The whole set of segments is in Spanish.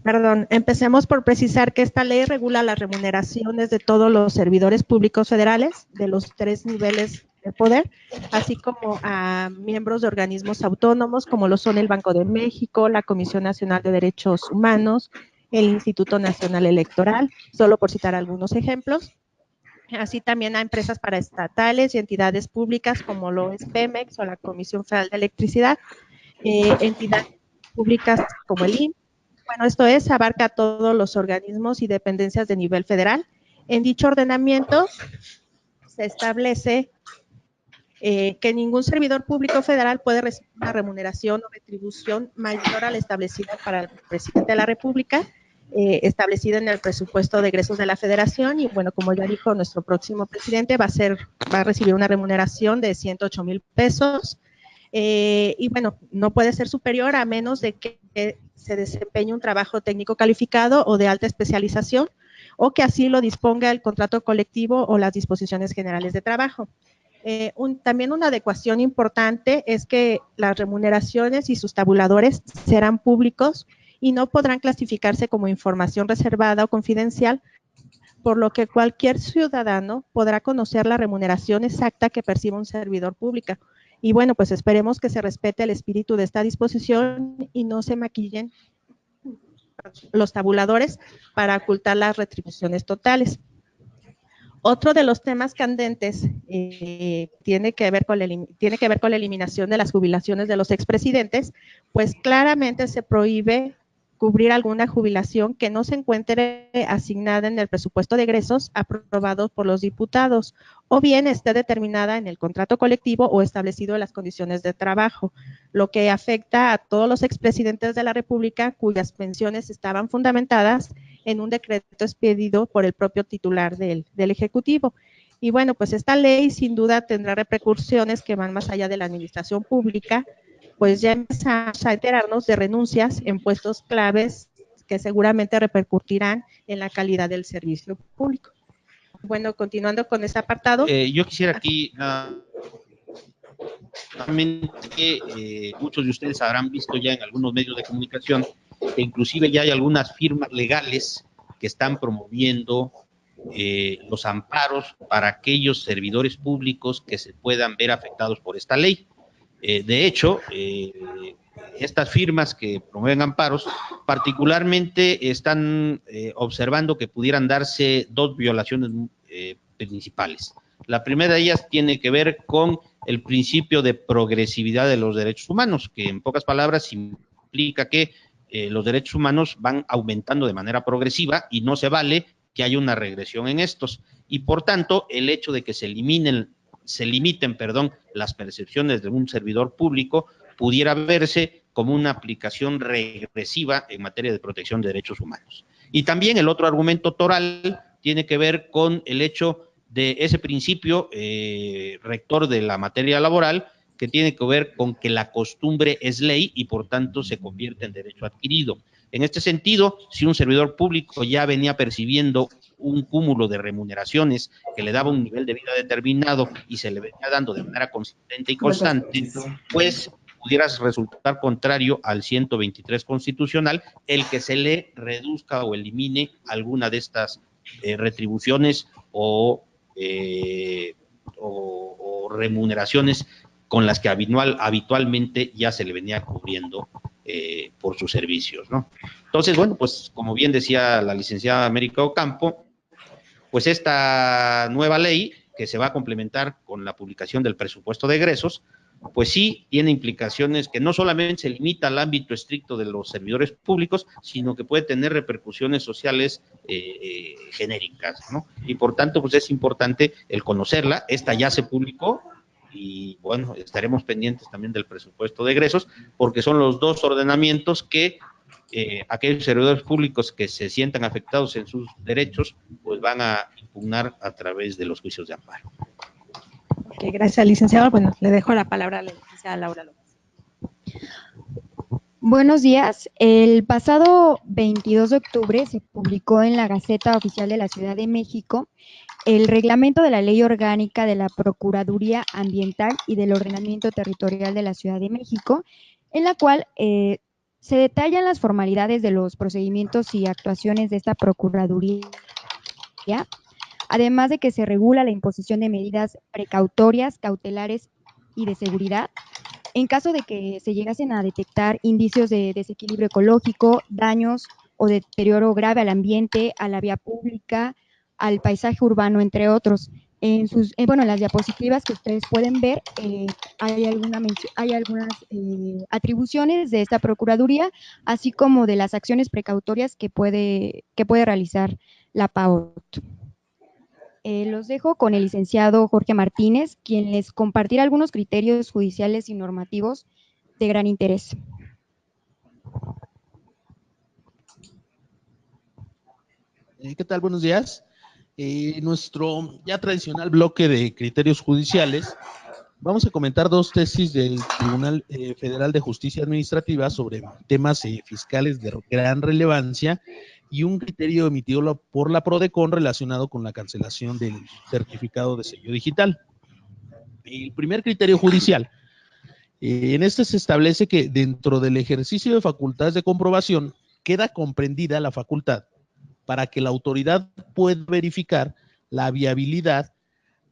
Perdón, empecemos por precisar que esta ley regula las remuneraciones de todos los servidores públicos federales de los 3 niveles de poder, así como a miembros de organismos autónomos como lo son el Banco de México, la Comisión Nacional de Derechos Humanos, el Instituto Nacional Electoral, solo por citar algunos ejemplos. Así también a empresas paraestatales y entidades públicas como lo es Pemex o la Comisión Federal de Electricidad, entidades públicas como el INPE. Bueno, esto es, abarca a todos los organismos y dependencias de nivel federal. En dicho ordenamiento se establece que ningún servidor público federal puede recibir una remuneración o retribución mayor a la establecida para el presidente de la República, establecida en el presupuesto de egresos de la Federación. Y bueno, como ya dijo nuestro próximo presidente, va a recibir una remuneración de 108,000 pesos. Y bueno, no puede ser superior a menos de que se desempeñe un trabajo técnico calificado o de alta especialización, o que así lo disponga el contrato colectivo o las disposiciones generales de trabajo. También una adecuación importante es que las remuneraciones y sus tabuladores serán públicos y no podrán clasificarse como información reservada o confidencial, por lo que cualquier ciudadano podrá conocer la remuneración exacta que perciba un servidor público. Y bueno, pues esperemos que se respete el espíritu de esta disposición y no se maquillen los tabuladores para ocultar las retribuciones totales. Otro de los temas candentes tiene que ver con la eliminación de las jubilaciones de los expresidentes, pues claramente se prohíbe cubrir alguna jubilación que no se encuentre asignada en el presupuesto de egresos aprobado por los diputados, o bien esté determinada en el contrato colectivo o establecido en las condiciones de trabajo, lo que afecta a todos los expresidentes de la República cuyas pensiones estaban fundamentadas en un decreto expedido por el propio titular del Ejecutivo. Y bueno, pues esta ley sin duda tendrá repercusiones que van más allá de la administración pública, pues ya empezamos a enterarnos de renuncias en puestos claves que seguramente repercutirán en la calidad del servicio público. Bueno, continuando con este apartado. Yo quisiera aquí, muchos de ustedes habrán visto ya en algunos medios de comunicación que inclusive ya hay algunas firmas legales que están promoviendo los amparos para aquellos servidores públicos que se puedan ver afectados por esta ley. De hecho, estas firmas que promueven amparos particularmente están observando que pudieran darse 2 violaciones principales. La primera de ellas tiene que ver con el principio de progresividad de los derechos humanos, que en pocas palabras implica que los derechos humanos van aumentando de manera progresiva y no se vale que haya una regresión en estos. Y por tanto, el hecho de que se limiten, las percepciones de un servidor público pudiera verse como una aplicación regresiva en materia de protección de derechos humanos. Y también el otro argumento toral tiene que ver con el hecho de ese principio rector de la materia laboral, que tiene que ver con que la costumbre es ley y por tanto se convierte en derecho adquirido. En este sentido, si un servidor público ya venía percibiendo un cúmulo de remuneraciones que le daba un nivel de vida determinado y se le venía dando de manera consistente y constante, pues pudiera resultar contrario al 123 constitucional el que se le reduzca o elimine alguna de estas retribuciones o remuneraciones con las que habitualmente ya se le venía cubriendo por sus servicios, ¿no? Entonces, bueno, pues como bien decía la licenciada América Ocampo, pues esta nueva ley que se va a complementar con la publicación del presupuesto de egresos, pues sí tiene implicaciones que no solamente se limita al ámbito estricto de los servidores públicos, sino que puede tener repercusiones sociales genéricas, ¿no? Y por tanto, pues es importante el conocerla. Esta ya se publicó y bueno, estaremos pendientes también del presupuesto de egresos, porque son los 2 ordenamientos que aquellos servidores públicos que se sientan afectados en sus derechos, pues van a impugnar a través de los juicios de amparo. Okay, gracias, licenciado. Bueno, le dejo la palabra a la licenciada Laura López. Buenos días. El pasado 22 de octubre se publicó en la Gaceta Oficial de la Ciudad de México el reglamento de la Ley Orgánica de la Procuraduría Ambiental y del Ordenamiento Territorial de la Ciudad de México, en la cual Se detallan las formalidades de los procedimientos y actuaciones de esta Procuraduría, además de que se regula la imposición de medidas precautorias, cautelares y de seguridad en caso de que se llegasen a detectar indicios de desequilibrio ecológico, daños o deterioro grave al ambiente, a la vía pública, al paisaje urbano, entre otros. En las diapositivas que ustedes pueden ver, hay algunas atribuciones de esta Procuraduría, así como de las acciones precautorias que puede realizar la PAOT. Los dejo con el licenciado Jorge Martínez, quien les compartirá algunos criterios judiciales y normativos de gran interés. ¿Qué tal? Buenos días. Nuestro ya tradicional bloque de criterios judiciales, vamos a comentar dos tesis del Tribunal Federal de Justicia Administrativa sobre temas fiscales de gran relevancia y un criterio emitido por la PRODECON relacionado con la cancelación del certificado de sello digital. El primer criterio judicial, en este se establece que dentro del ejercicio de facultades de comprobación queda comprendida la facultad para que la autoridad pueda verificar la viabilidad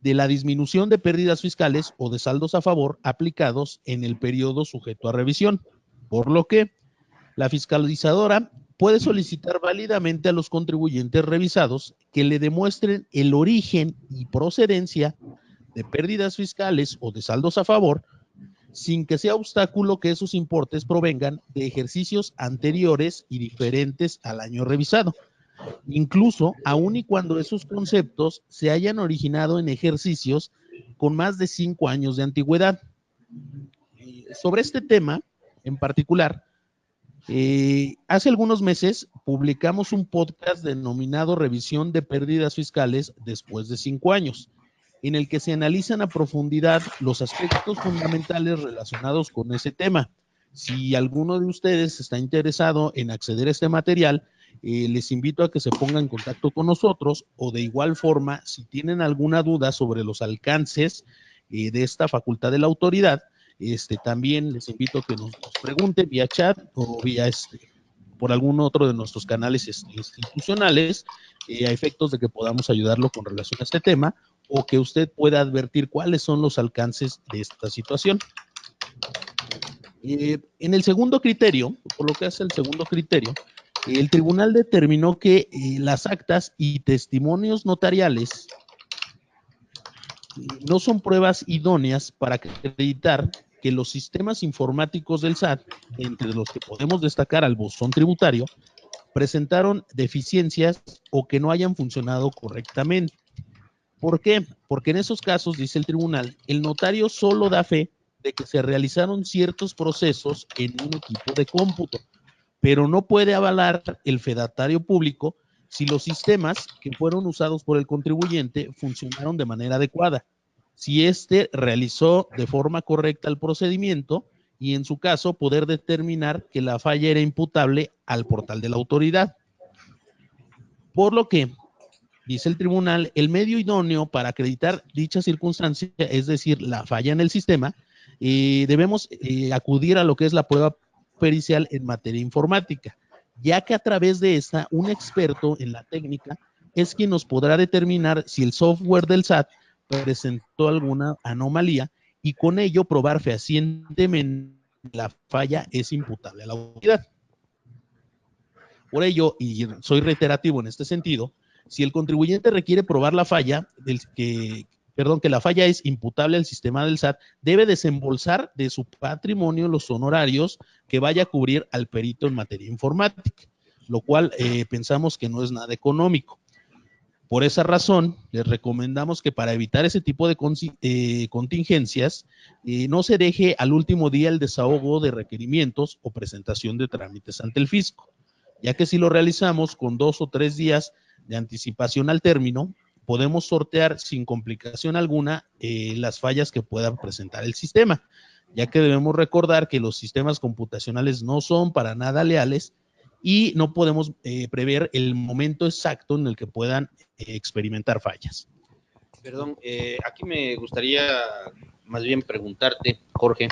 de la disminución de pérdidas fiscales o de saldos a favor aplicados en el periodo sujeto a revisión, por lo que la fiscalizadora puede solicitar válidamente a los contribuyentes revisados que le demuestren el origen y procedencia de pérdidas fiscales o de saldos a favor, sin que sea obstáculo que esos importes provengan de ejercicios anteriores y diferentes al año revisado, incluso aun y cuando esos conceptos se hayan originado en ejercicios con más de 5 años de antigüedad. Sobre este tema en particular, hace algunos meses publicamos un podcast denominado Revisión de Pérdidas Fiscales después de 5 años, en el que se analizan a profundidad los aspectos fundamentales relacionados con ese tema. Si alguno de ustedes está interesado en acceder a este material, les invito a que se pongan en contacto con nosotros, o de igual forma, si tienen alguna duda sobre los alcances de esta facultad de la autoridad, también les invito a que nos pregunten vía chat o vía por algún otro de nuestros canales institucionales, a efectos de que podamos ayudarlo con relación a este tema, o que usted pueda advertir cuáles son los alcances de esta situación. En el segundo criterio, por lo que hace el segundo criterio, el tribunal determinó que las actas y testimonios notariales no son pruebas idóneas para acreditar que los sistemas informáticos del SAT, entre los que podemos destacar al buzón tributario, presentaron deficiencias o que no hayan funcionado correctamente. ¿Por qué? Porque en esos casos, dice el tribunal, el notario solo da fe de que se realizaron ciertos procesos en un equipo de cómputo, pero no puede avalar el fedatario público si los sistemas que fueron usados por el contribuyente funcionaron de manera adecuada, si éste realizó de forma correcta el procedimiento y en su caso poder determinar que la falla era imputable al portal de la autoridad. Por lo que, dice el tribunal, el medio idóneo para acreditar dicha circunstancia, es decir, la falla en el sistema, debemos acudir a lo que es la prueba pericial en materia informática, ya que a través de esta, un experto en la técnica es quien nos podrá determinar si el software del SAT presentó alguna anomalía y con ello probar fehacientemente que la falla es imputable a la autoridad. Por ello, y soy reiterativo en este sentido, si el contribuyente requiere probar la falla, que la falla es imputable al sistema del SAT, debe desembolsar de su patrimonio los honorarios que vaya a cubrir al perito en materia informática, lo cual pensamos que no es nada económico. Por esa razón, les recomendamos que para evitar ese tipo de contingencias, no se deje al último día el desahogo de requerimientos o presentación de trámites ante el fisco, ya que si lo realizamos con 2 o 3 días de anticipación al término, podemos sortear sin complicación alguna las fallas que pueda presentar el sistema, ya que debemos recordar que los sistemas computacionales no son para nada leales y no podemos prever el momento exacto en el que puedan experimentar fallas. Perdón, aquí me gustaría más bien preguntarte, Jorge,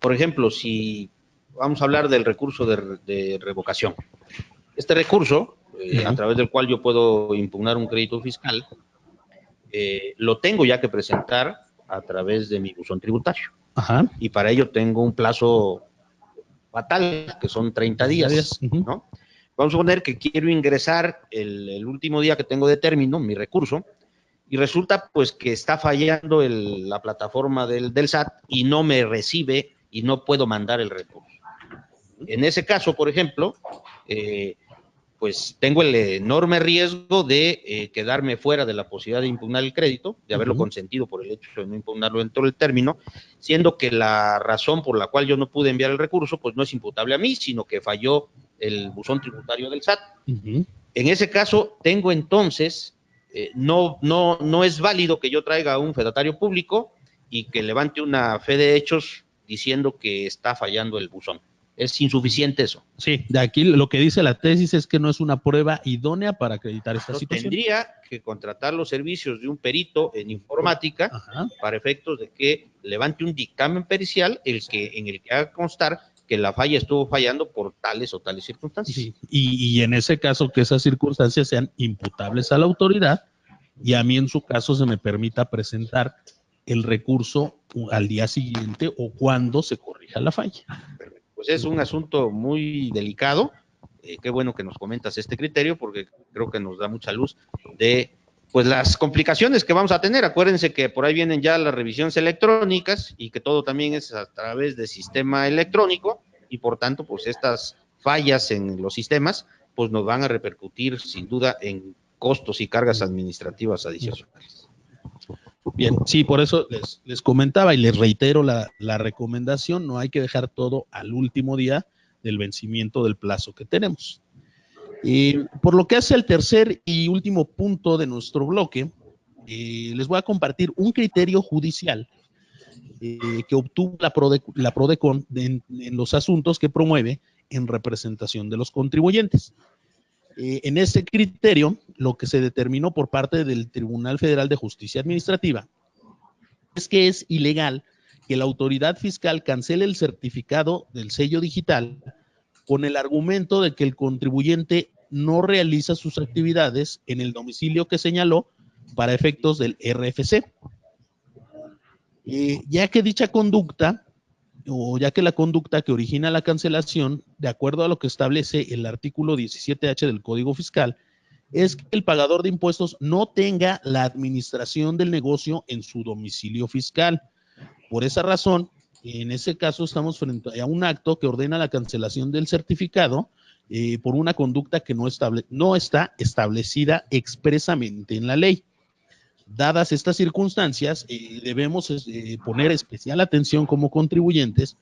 por ejemplo, si vamos a hablar del recurso de revocación. Este recurso, a través del cual yo puedo impugnar un crédito fiscal, lo tengo ya que presentar a través de mi buzón tributario. Ajá. Y para ello tengo un plazo fatal, que son 30 días, ¿no? Vamos a suponer que quiero ingresar el último día que tengo de término, mi recurso, y resulta pues que está fallando la plataforma del SAT y no me recibe y no puedo mandar el recurso. En ese caso, por ejemplo, pues tengo el enorme riesgo de quedarme fuera de la posibilidad de impugnar el crédito, de haberlo consentido por el hecho de no impugnarlo dentro del término, siendo que la razón por la cual yo no pude enviar el recurso, pues no es imputable a mí, sino que falló el buzón tributario del SAT. En ese caso, tengo entonces, no es válido que yo traiga a un fedatario público y que levante una fe de hechos diciendo que está fallando el buzón. Es insuficiente eso. Sí, de aquí lo que dice la tesis es que no es una prueba idónea para acreditar esta situación. Tendría que contratar los servicios de un perito en informática para efectos de que levante un dictamen pericial en el que haga constar que la falla estuvo fallando por tales o tales circunstancias. Sí. Y en ese caso que esas circunstancias sean imputables a la autoridad y a mí en su caso se me permita presentar el recurso al día siguiente o cuando se corrija la falla. Pues es un asunto muy delicado. Qué bueno que nos comentas este criterio porque creo que nos da mucha luz de pues las complicaciones que vamos a tener. Acuérdense que por ahí vienen ya las revisiones electrónicas y que todo también es a través de sistema electrónico y por tanto pues estas fallas en los sistemas pues nos van a repercutir sin duda en costos y cargas administrativas adicionales. Bien, sí, por eso les comentaba y les reitero la recomendación, no hay que dejar todo al último día del vencimiento del plazo que tenemos. Por lo que hace al tercer y último punto de nuestro bloque, les voy a compartir un criterio judicial que obtuvo la PRODECON en los asuntos que promueve en representación de los contribuyentes. En este criterio, lo que se determinó por parte del Tribunal Federal de Justicia Administrativa es que es ilegal que la autoridad fiscal cancele el certificado del sello digital con el argumento de que el contribuyente no realiza sus actividades en el domicilio que señaló para efectos del RFC. Ya que dicha conducta, o ya que la conducta que origina la cancelación, de acuerdo a lo que establece el artículo 17H del Código Fiscal, es que el pagador de impuestos no tenga la administración del negocio en su domicilio fiscal. Por esa razón, en ese caso estamos frente a un acto que ordena la cancelación del certificado por una conducta que no está establecida expresamente en la ley. Dadas estas circunstancias, debemos poner especial atención como contribuyentes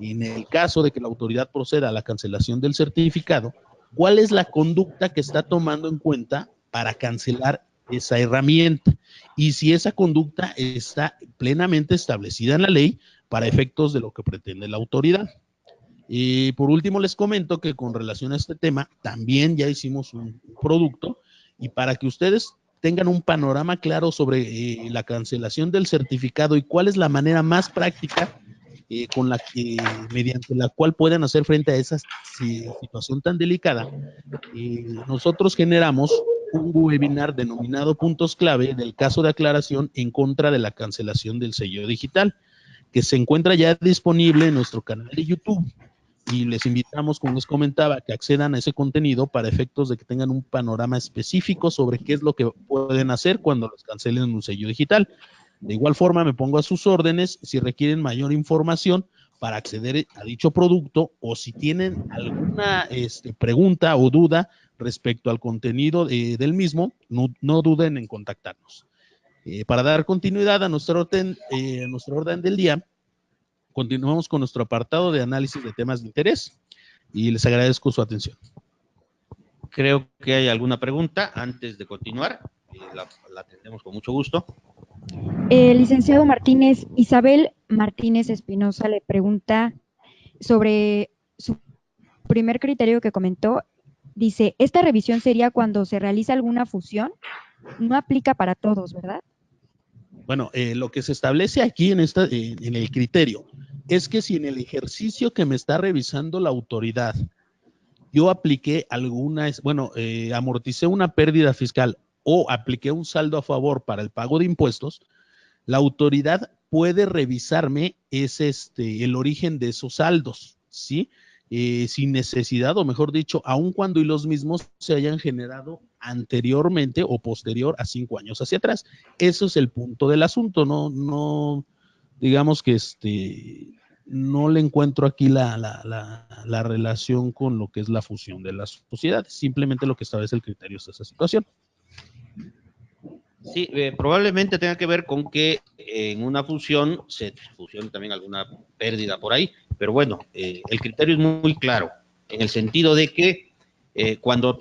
en el caso de que la autoridad proceda a la cancelación del certificado, cuál es la conducta que está tomando en cuenta para cancelar esa herramienta y si esa conducta está plenamente establecida en la ley para efectos de lo que pretende la autoridad. Por último, les comento que con relación a este tema, también ya hicimos un producto y para que ustedes tengan un panorama claro sobre la cancelación del certificado y cuál es la manera más práctica mediante la cual puedan hacer frente a esa situación tan delicada, nosotros generamos un webinar denominado Puntos Clave del caso de aclaración en contra de la cancelación del sello digital, que se encuentra ya disponible en nuestro canal de YouTube. Y les invitamos, como les comentaba, que accedan a ese contenido para efectos de que tengan un panorama específico sobre qué es lo que pueden hacer cuando les cancelen un sello digital. De igual forma, me pongo a sus órdenes si requieren mayor información para acceder a dicho producto o si tienen alguna pregunta o duda respecto al contenido del mismo, no duden en contactarnos. Para dar continuidad a nuestro orden del día, continuamos con nuestro apartado de análisis de temas de interés y les agradezco su atención. Creo que hay alguna pregunta antes de continuar. La atendemos con mucho gusto. Licenciado Martínez, Isabel Martínez Espinosa le pregunta sobre su primer criterio que comentó. Dice, esta revisión sería cuando se realiza alguna fusión, no aplica para todos, ¿verdad? Bueno, lo que se establece aquí en el criterio es que si en el ejercicio que me está revisando la autoridad yo apliqué amorticé una pérdida fiscal o apliqué un saldo a favor para el pago de impuestos, la autoridad puede revisarme el origen de esos saldos, ¿sí? Sin necesidad, o mejor dicho, aun cuando y los mismos se hayan generado anteriormente o posterior a 5 años hacia atrás. Eso es el punto del asunto, no digamos que no le encuentro aquí la relación con lo que es la fusión de las sociedades, simplemente lo que establece el criterio es esa situación. Sí, probablemente tenga que ver con que en una fusión se fusione también alguna pérdida por ahí, pero bueno, el criterio es muy claro, en el sentido de que cuando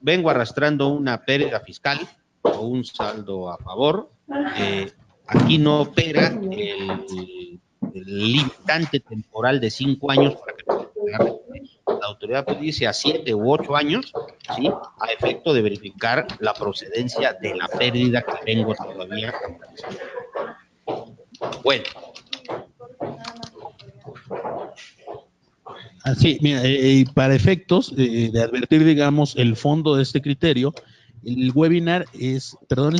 vengo arrastrando una pérdida fiscal o un saldo a favor, aquí no opera el limitante temporal de 5 años para que la autoridad puede irse a 7 u 8 años, ¿sí? A efecto de verificar la procedencia de la pérdida que vengo todavía. Bueno. Así, mira, para efectos de advertir, digamos, el fondo de este criterio, el webinar es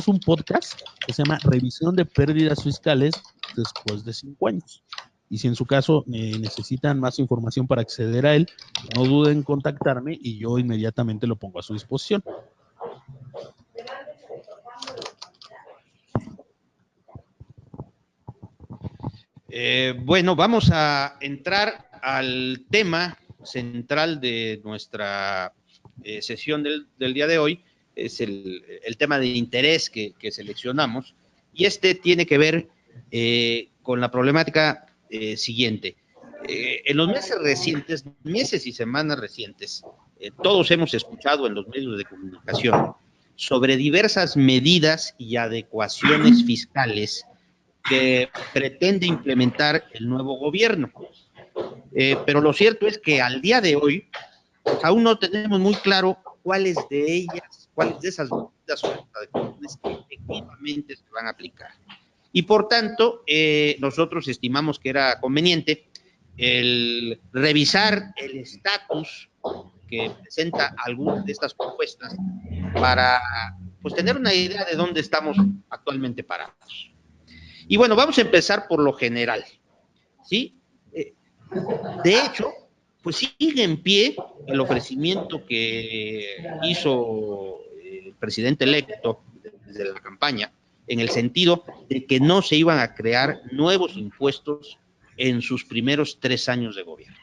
un podcast que se llama Revisión de Pérdidas Fiscales después de 5 años. Y si en su caso necesitan más información para acceder a él, no duden en contactarme y yo inmediatamente lo pongo a su disposición. Bueno, vamos a entrar al tema central de nuestra sesión del día de hoy. Es el tema de interés que seleccionamos, y tiene que ver con la problemática siguiente. En los meses y semanas recientes, todos hemos escuchado en los medios de comunicación sobre diversas medidas y adecuaciones fiscales que pretende implementar el nuevo gobierno. Pero lo cierto es que al día de hoy aún no tenemos muy claro cuáles de esas medidas o adecuaciones efectivamente se van a aplicar. Y por tanto, nosotros estimamos que era conveniente el revisar el estatus que presenta algunas de estas propuestas para tener una idea de dónde estamos actualmente parados. Y bueno, vamos a empezar por lo general, ¿sí? De hecho, pues sigue en pie el ofrecimiento que hizo el presidente electo desde la campaña, en el sentido de que no se iban a crear nuevos impuestos en sus primeros 3 años de gobierno,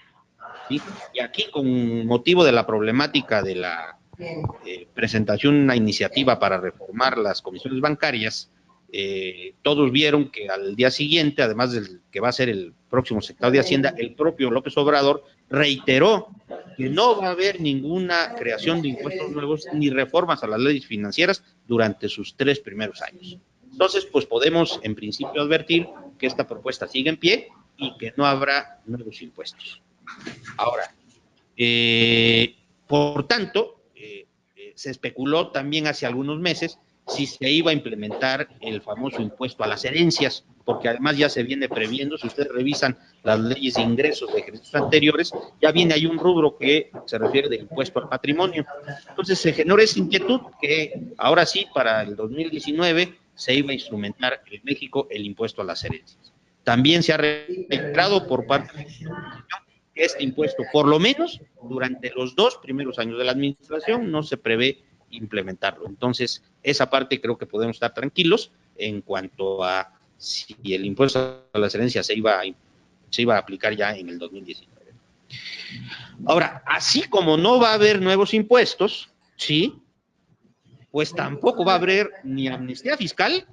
¿sí? Y aquí, con motivo de la problemática de la presentación de una iniciativa para reformar las comisiones bancarias, todos vieron que al día siguiente, además del que va a ser el próximo secretario de Hacienda, el propio López Obrador reiteró que no va a haber ninguna creación de impuestos nuevos ni reformas a las leyes financieras durante sus 3 primeros años. Entonces, pues podemos en principio advertir que esta propuesta sigue en pie y que no habrá nuevos impuestos. Ahora, por tanto, se especuló también hace algunos meses si se iba a implementar el famoso impuesto a las herencias, porque además ya se viene previendo, si ustedes revisan las leyes de ingresos de ejercicios anteriores, ya viene ahí un rubro que se refiere del impuesto al patrimonio. Entonces se generó esa inquietud que ahora sí, para el 2019, se iba a instrumentar en México el impuesto a las herencias. También se ha registrado por parte de la Constitución que este impuesto, por lo menos durante los 2 primeros años de la administración, no se prevé implementarlo. Entonces, esa parte creo que podemos estar tranquilos en cuanto a si el impuesto a las herencias se iba a aplicar ya en el 2019. Ahora, así como no va a haber nuevos impuestos, ¿sí? Pues tampoco va a haber ni amnistía fiscal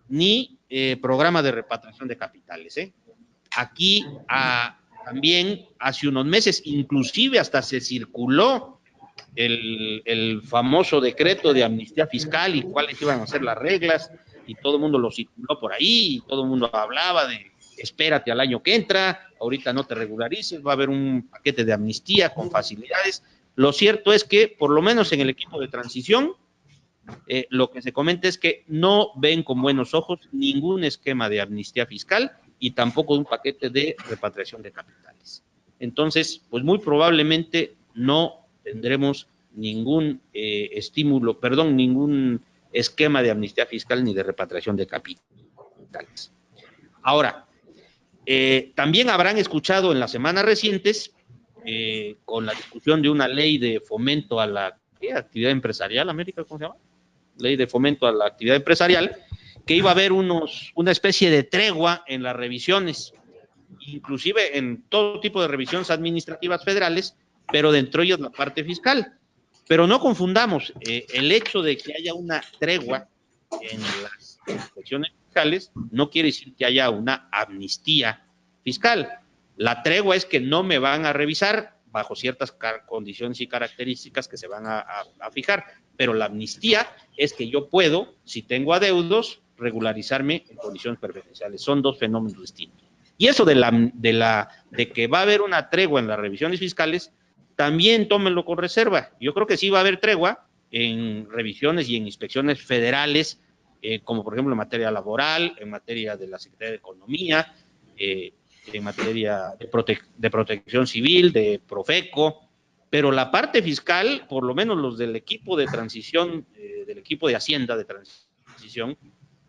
ni programa de repatriación de capitales, ¿eh? Aquí también hace unos meses, inclusive hasta se circuló el famoso decreto de amnistía fiscal y cuáles iban a ser las reglas, y todo el mundo lo circuló por ahí, y todo el mundo hablaba de espérate al año que entra, ahorita no te regularices, va a haber un paquete de amnistía con facilidades. Lo cierto es que, por lo menos en el equipo de transición, lo que se comenta es que no ven con buenos ojos ningún esquema de amnistía fiscal y tampoco de un paquete de repatriación de capitales. Entonces, pues muy probablemente no tendremos ningún ningún esquema de amnistía fiscal ni de repatriación de capitales. Ahora, también habrán escuchado en las semanas recientes, con la discusión de una ley de fomento a la actividad empresarial, América, ¿cómo se llama? Ley de fomento a la actividad empresarial, que iba a haber una especie de tregua en las revisiones, inclusive en todo tipo de revisiones administrativas federales, pero dentro de ellas la parte fiscal. Pero no confundamos, el hecho de que haya una tregua en las inspecciones fiscales no quiere decir que haya una amnistía fiscal. La tregua es que no me van a revisar bajo ciertas condiciones y características que se van a fijar, pero la amnistía es que yo puedo, si tengo adeudos, regularizarme en condiciones preferenciales. Son dos fenómenos distintos. Y eso de que va a haber una tregua en las revisiones fiscales, también tómenlo con reserva. Yo creo que sí va a haber tregua en revisiones y en inspecciones federales, como por ejemplo en materia laboral, en materia de la Secretaría de Economía, en materia de protección civil, de Profeco, pero la parte fiscal, por lo menos los del equipo de transición, del equipo de Hacienda de transición,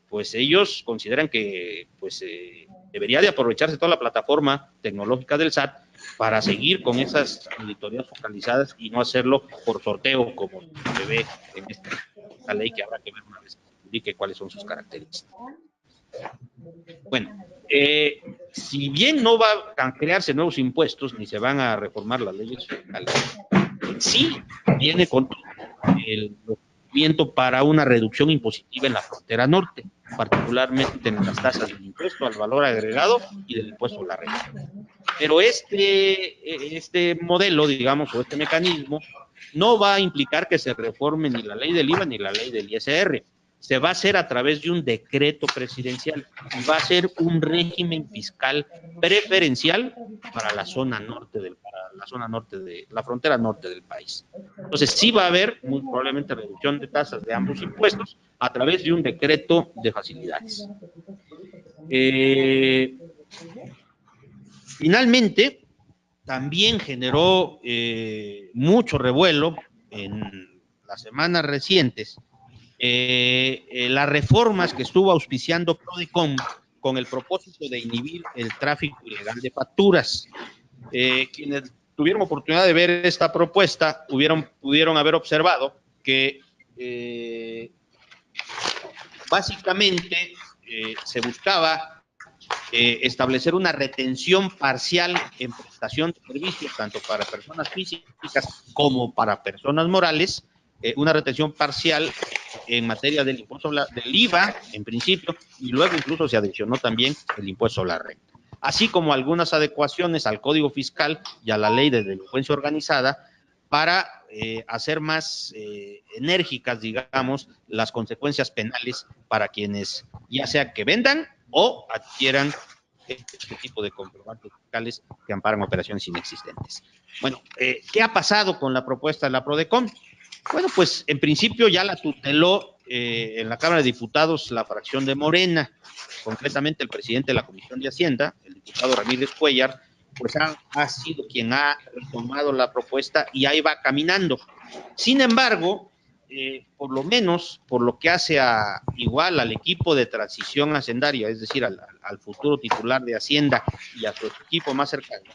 pues ellos consideran que pues, debería de aprovecharse toda la plataforma tecnológica del SAT para seguir con esas auditorías focalizadas y no hacerlo por sorteo como se ve en esta ley, que habrá que ver una vez que indique cuáles son sus características. Bueno, si bien no va a crearse nuevos impuestos ni se van a reformar las leyes fiscales, sí viene con el movimiento para una reducción impositiva en la frontera norte, particularmente en las tasas del impuesto al valor agregado y del impuesto a la renta. Pero este modelo, digamos, o este mecanismo, no va a implicar que se reforme ni la ley del IVA ni la ley del ISR. Se va a hacer a través de un decreto presidencial y va a ser un régimen fiscal preferencial para la zona norte de la frontera norte del país. Entonces sí va a haber muy probablemente reducción de tasas de ambos impuestos a través de un decreto de facilidades. Finalmente, también generó mucho revuelo en las semanas recientes las reformas que estuvo auspiciando Prodecon con el propósito de inhibir el tráfico ilegal de facturas. Quienes tuvieron oportunidad de ver esta propuesta pudieron haber observado que básicamente se buscaba establecer una retención parcial en prestación de servicios, tanto para personas físicas como para personas morales, una retención parcial en materia del impuesto del IVA, en principio, y luego incluso se adicionó también el impuesto a la renta, así como algunas adecuaciones al Código Fiscal y a la Ley de Delincuencia Organizada para hacer más enérgicas, digamos, las consecuencias penales para quienes ya sea que vendan o adquieran este tipo de comprobantes fiscales que amparan operaciones inexistentes. Bueno, ¿qué ha pasado con la propuesta de la Prodecon? Bueno, pues en principio ya la tuteló en la Cámara de Diputados la fracción de Morena, concretamente el presidente de la Comisión de Hacienda, el diputado Ramírez Cuellar, pues ha sido quien ha retomado la propuesta y ahí va caminando. Sin embargo, por lo menos por lo que hace igual al equipo de transición hacendaria, es decir, al futuro titular de Hacienda y a su equipo más cercano,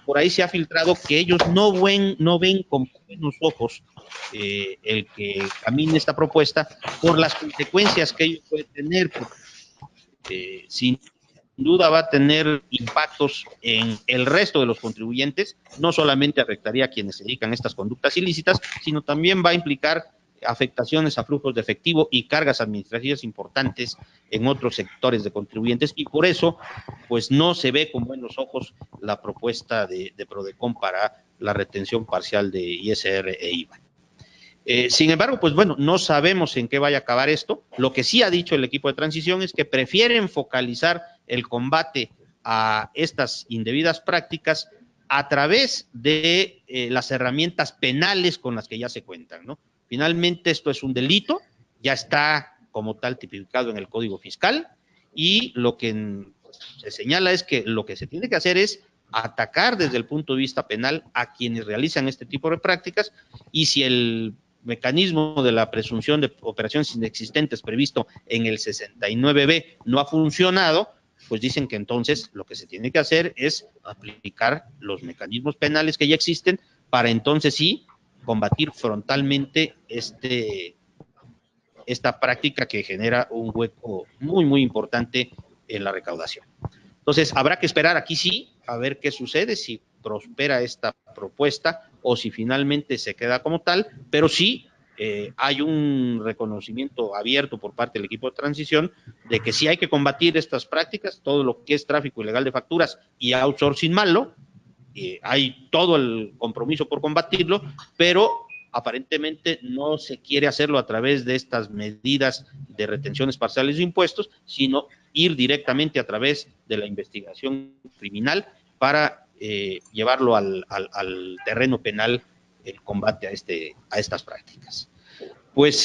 por ahí se ha filtrado que ellos no ven con buenos ojos el que camine esta propuesta por las consecuencias que ello puede tener, porque sin duda va a tener impactos en el resto de los contribuyentes, no solamente afectaría a quienes se dedican a estas conductas ilícitas, sino también va a implicar afectaciones a flujos de efectivo y cargas administrativas importantes en otros sectores de contribuyentes, y por eso pues no se ve con buenos ojos la propuesta de Prodecon para la retención parcial de ISR e IVA. Sin embargo, pues bueno, no sabemos en qué vaya a acabar esto. Lo que sí ha dicho el equipo de transición es que prefieren focalizar el combate a estas indebidas prácticas a través de las herramientas penales con las que ya se cuentan, ¿no? Finalmente, esto es un delito, ya está como tal tipificado en el Código Fiscal, y lo que se señala es que lo que se tiene que hacer es atacar desde el punto de vista penal a quienes realizan este tipo de prácticas, y si el mecanismo de la presunción de operaciones inexistentes previsto en el 69B no ha funcionado, pues dicen que entonces lo que se tiene que hacer es aplicar los mecanismos penales que ya existen para entonces sí combatir frontalmente esta práctica que genera un hueco muy, muy importante en la recaudación. Entonces, habrá que esperar aquí sí a ver qué sucede, si prospera esta propuesta o si finalmente se queda como tal, pero sí hay un reconocimiento abierto por parte del equipo de transición de que sí hay que combatir estas prácticas, todo lo que es tráfico ilegal de facturas y outsourcing malo, hay todo el compromiso por combatirlo, pero aparentemente no se quiere hacerlo a través de estas medidas de retenciones parciales de impuestos, sino ir directamente a través de la investigación criminal para llevarlo al terreno penal, el combate a estas prácticas. Pues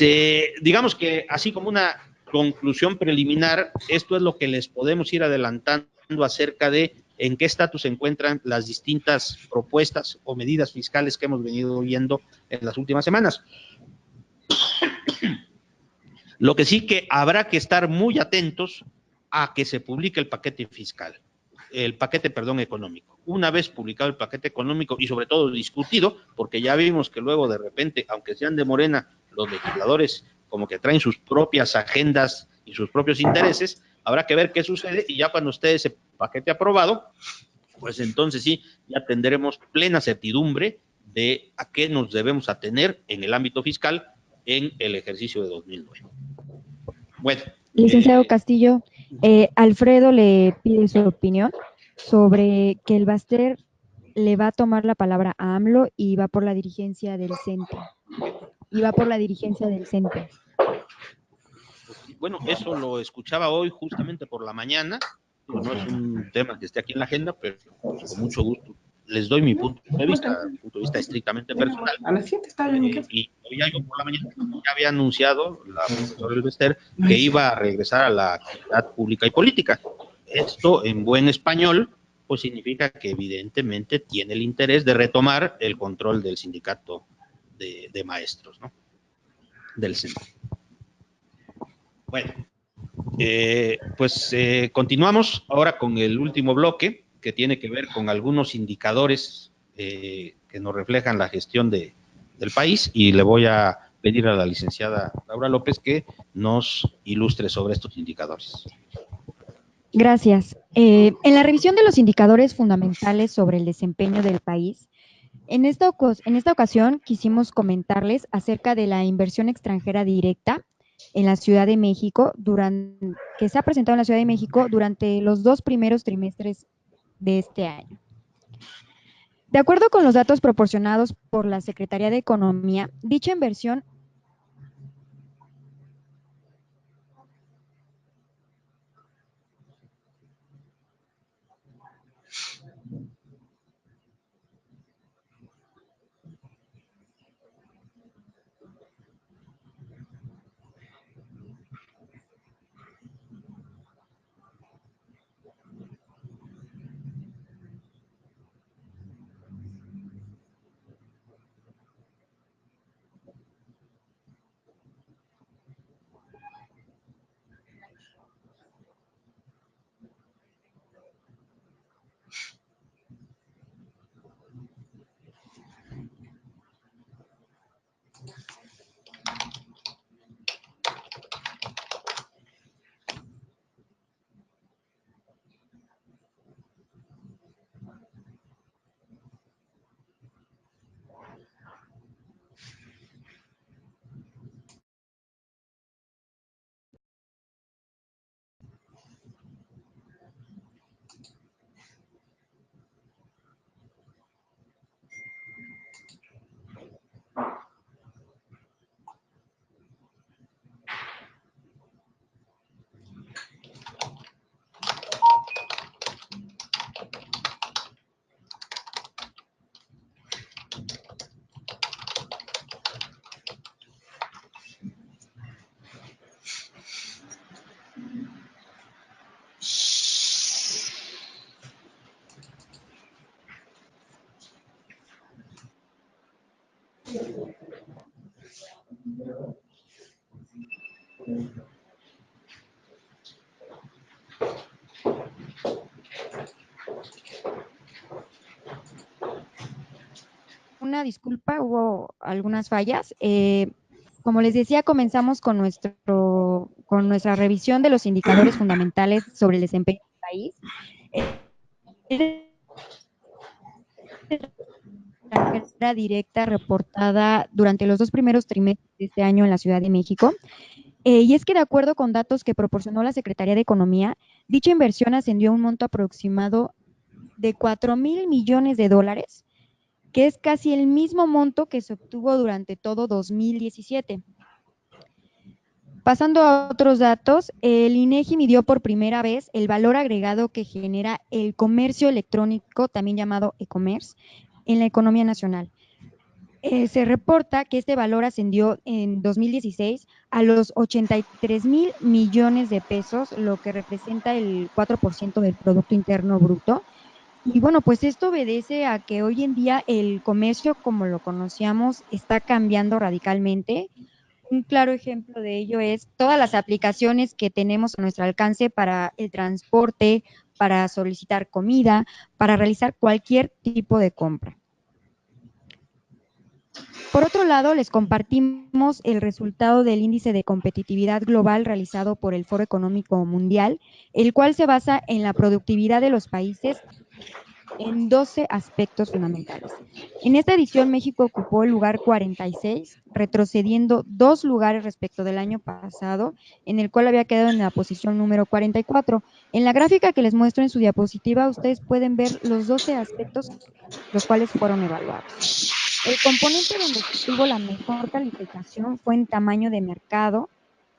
digamos que así como una conclusión preliminar, esto es lo que les podemos ir adelantando acerca de en qué estatus se encuentran las distintas propuestas o medidas fiscales que hemos venido viendo en las últimas semanas. Lo que sí que habrá que estar muy atentos a que se publique el paquete fiscal, perdón, económico. Una vez publicado el paquete económico y sobre todo discutido, porque ya vimos que luego de repente, aunque sean de Morena, los legisladores como que traen sus propias agendas y sus propios intereses, habrá que ver qué sucede y ya cuando esté ese paquete aprobado, pues entonces sí, ya tendremos plena certidumbre de a qué nos debemos atener en el ámbito fiscal en el ejercicio de 2009. Bueno. Licenciado Castillo, Alfredo le pide su opinión sobre que el Baster le va a tomar la palabra a AMLO y va por la dirigencia del CENTE. Bueno, eso lo escuchaba hoy justamente por la mañana. No es un tema que esté aquí en la agenda, pero pues, con mucho gusto les doy mi punto de vista estrictamente personal. Y hoy algo por la mañana ya había anunciado la profesora Elvester que iba a regresar a la actividad pública y política. Esto, en buen español, pues significa que evidentemente tiene el interés de retomar el control del sindicato de maestros, ¿no? Del centro. Bueno, pues continuamos ahora con el último bloque, que tiene que ver con algunos indicadores que nos reflejan la gestión del país, y le voy a pedir a la licenciada Laura López que nos ilustre sobre estos indicadores. Gracias. En la revisión de los indicadores fundamentales sobre el desempeño del país, en esta ocasión quisimos comentarles acerca de la inversión extranjera directa en la Ciudad de México, que se ha presentado en la Ciudad de México durante los 2 primeros trimestres de este año. De acuerdo con los datos proporcionados por la Secretaría de Economía, dicha inversión Una disculpa, hubo algunas fallas. Como les decía, comenzamos con nuestra revisión de los indicadores fundamentales sobre el desempeño del país. Era directa reportada durante los 2 primeros trimestres de este año en la Ciudad de México. Y es que de acuerdo con datos que proporcionó la Secretaría de Economía, dicha inversión ascendió a un monto aproximado de 4,000 millones de dólares, que es casi el mismo monto que se obtuvo durante todo 2017. Pasando a otros datos, el INEGI midió por primera vez el valor agregado que genera el comercio electrónico, también llamado e-commerce, en la economía nacional. Se reporta que este valor ascendió en 2016 a los 83,000 millones de pesos, lo que representa el 4% del Producto Interno Bruto. Y bueno, pues esto obedece a que hoy en día el comercio, como lo conocíamos, está cambiando radicalmente. Un claro ejemplo de ello es todas las aplicaciones que tenemos a nuestro alcance para el transporte, para solicitar comida, para realizar cualquier tipo de compra. Por otro lado, les compartimos el resultado del índice de competitividad global realizado por el Foro Económico Mundial, el cual se basa en la productividad de los países en 12 aspectos fundamentales. En esta edición, México ocupó el lugar 46, retrocediendo 2 lugares respecto del año pasado, en el cual había quedado en la posición número 44. En la gráfica que les muestro en su diapositiva, ustedes pueden ver los 12 aspectos los cuales fueron evaluados. El componente donde tuvo la mejor calificación fue en tamaño de mercado,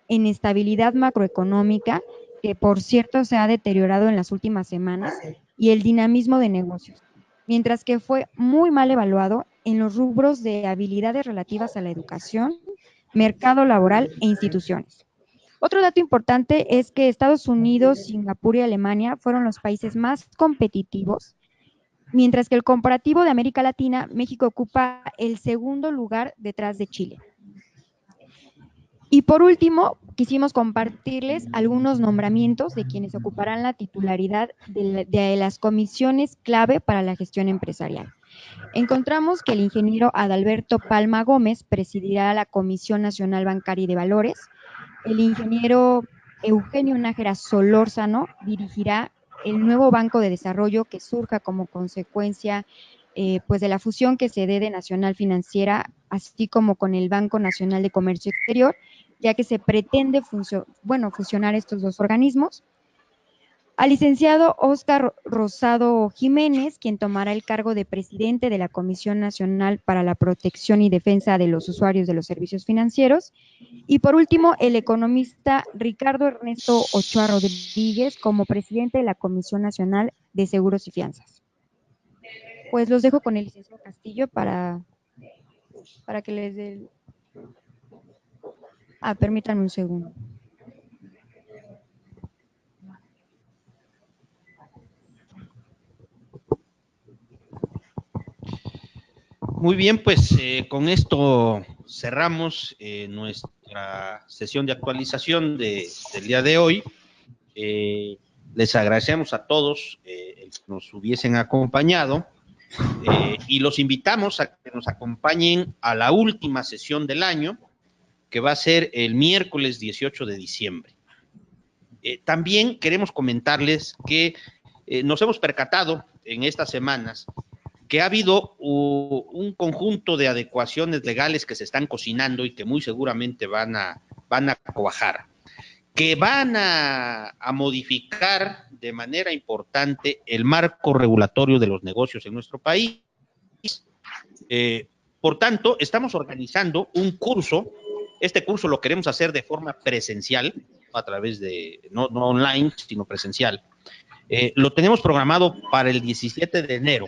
en estabilidad macroeconómica, que por cierto se ha deteriorado en las últimas semanas, y el dinamismo de negocios, mientras que fue muy mal evaluado en los rubros de habilidades relativas a la educación, mercado laboral e instituciones. Otro dato importante es que Estados Unidos, Singapur y Alemania fueron los países más competitivos, mientras que el comparativo de América Latina, México ocupa el segundo lugar detrás de Chile. Y por último, quisimos compartirles algunos nombramientos de quienes ocuparán la titularidad de las comisiones clave para la gestión empresarial. Encontramos que el ingeniero Adalberto Palma Gómez presidirá la Comisión Nacional Bancaria y de Valores, el ingeniero Eugenio Nájera Solórzano dirigirá el nuevo Banco de Desarrollo que surja como consecuencia pues de la fusión que se dé de Nacional Financiera, así como con el Banco Nacional de Comercio Exterior, ya que se pretende fusionar estos dos organismos. Al licenciado Óscar Rosado Jiménez, quien tomará el cargo de presidente de la Comisión Nacional para la Protección y Defensa de los Usuarios de los Servicios Financieros. Y por último, el economista Ricardo Ernesto Ochoa Rodríguez como presidente de la Comisión Nacional de Seguros y Fianzas. Pues los dejo con el licenciado Castillo para que les dé... permítanme un segundo. Muy bien, pues con esto cerramos nuestra sesión de actualización del día de hoy. Les agradecemos a todos el que nos hubiesen acompañado y los invitamos a que nos acompañen a la última sesión del año, que va a ser el miércoles 18 de diciembre. También queremos comentarles que nos hemos percatado en estas semanas que ha habido un conjunto de adecuaciones legales que se están cocinando y que muy seguramente van a cuajar, que van a modificar de manera importante el marco regulatorio de los negocios en nuestro país. Por tanto, estamos organizando un curso. Este curso lo queremos hacer de forma presencial, a través de, no online, sino presencial. Lo tenemos programado para el 17 de enero.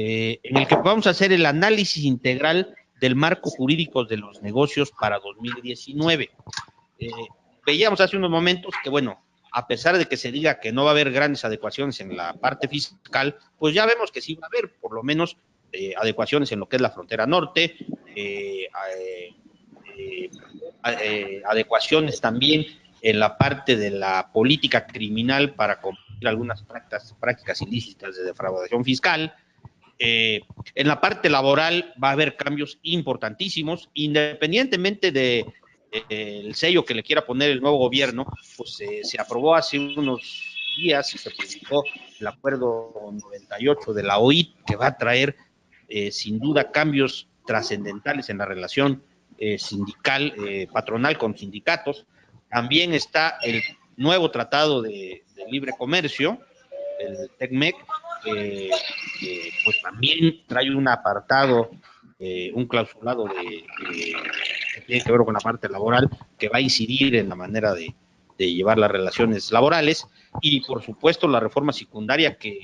En el que vamos a hacer el análisis integral del marco jurídico de los negocios para 2019. Veíamos hace unos momentos que, bueno, a pesar de que se diga que no va a haber grandes adecuaciones en la parte fiscal, pues ya vemos que sí va a haber, por lo menos, adecuaciones en lo que es la frontera norte, adecuaciones también en la parte de la política criminal para combatir algunas prácticas ilícitas de defraudación fiscal. En la parte laboral va a haber cambios importantísimos, independientemente del sello que le quiera poner el nuevo gobierno. Pues se aprobó hace unos días y se publicó el acuerdo 98 de la OIT, que va a traer sin duda cambios trascendentales en la relación sindical, patronal con sindicatos. También está el nuevo tratado de libre comercio, el TECMEC, pues también trae un apartado, un clausulado que tiene que ver con la parte laboral, que va a incidir en la manera de llevar las relaciones laborales, y por supuesto la reforma secundaria que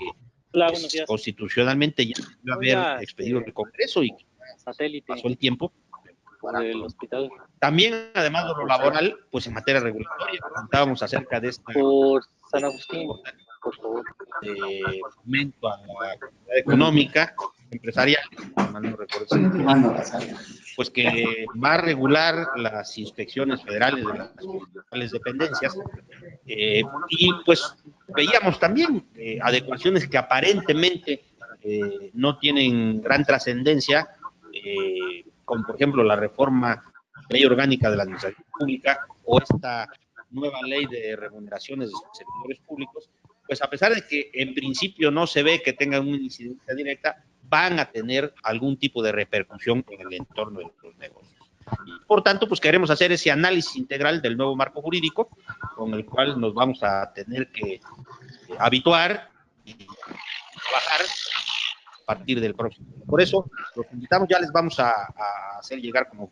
constitucionalmente ya debió haber expedido el Congreso y pasó el tiempo. Del hospital. También, además de lo laboral, pues en materia regulatoria, comentábamos acerca de esta Por San Agustín, por favor. Fomento a la actividad económica, empresarial, no recuerdo, pues que va a regular las inspecciones federales de las principales dependencias, y pues veíamos también adecuaciones que aparentemente no tienen gran trascendencia, como por ejemplo la reforma de ley orgánica de la administración pública o esta nueva ley de remuneraciones de servidores públicos. Pues a pesar de que en principio no se ve que tengan una incidencia directa, van a tener algún tipo de repercusión en el entorno de los negocios. Y por tanto, pues queremos hacer ese análisis integral del nuevo marco jurídico, con el cual nos vamos a tener que habituar y trabajar a partir del próximo. Por eso, los invitamos, ya les vamos a hacer llegar como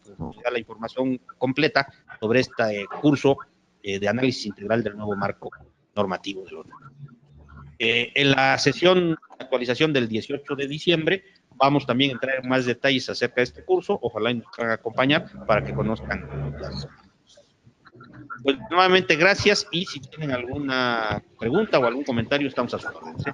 la información completa sobre este curso de análisis integral del nuevo marco normativo de los negocios. En la sesión de actualización del 18 de diciembre vamos también a entrar en más detalles acerca de este curso. Ojalá y nos puedan acompañar para que conozcan las. Pues nuevamente gracias, y si tienen alguna pregunta o algún comentario estamos a sus órdenes.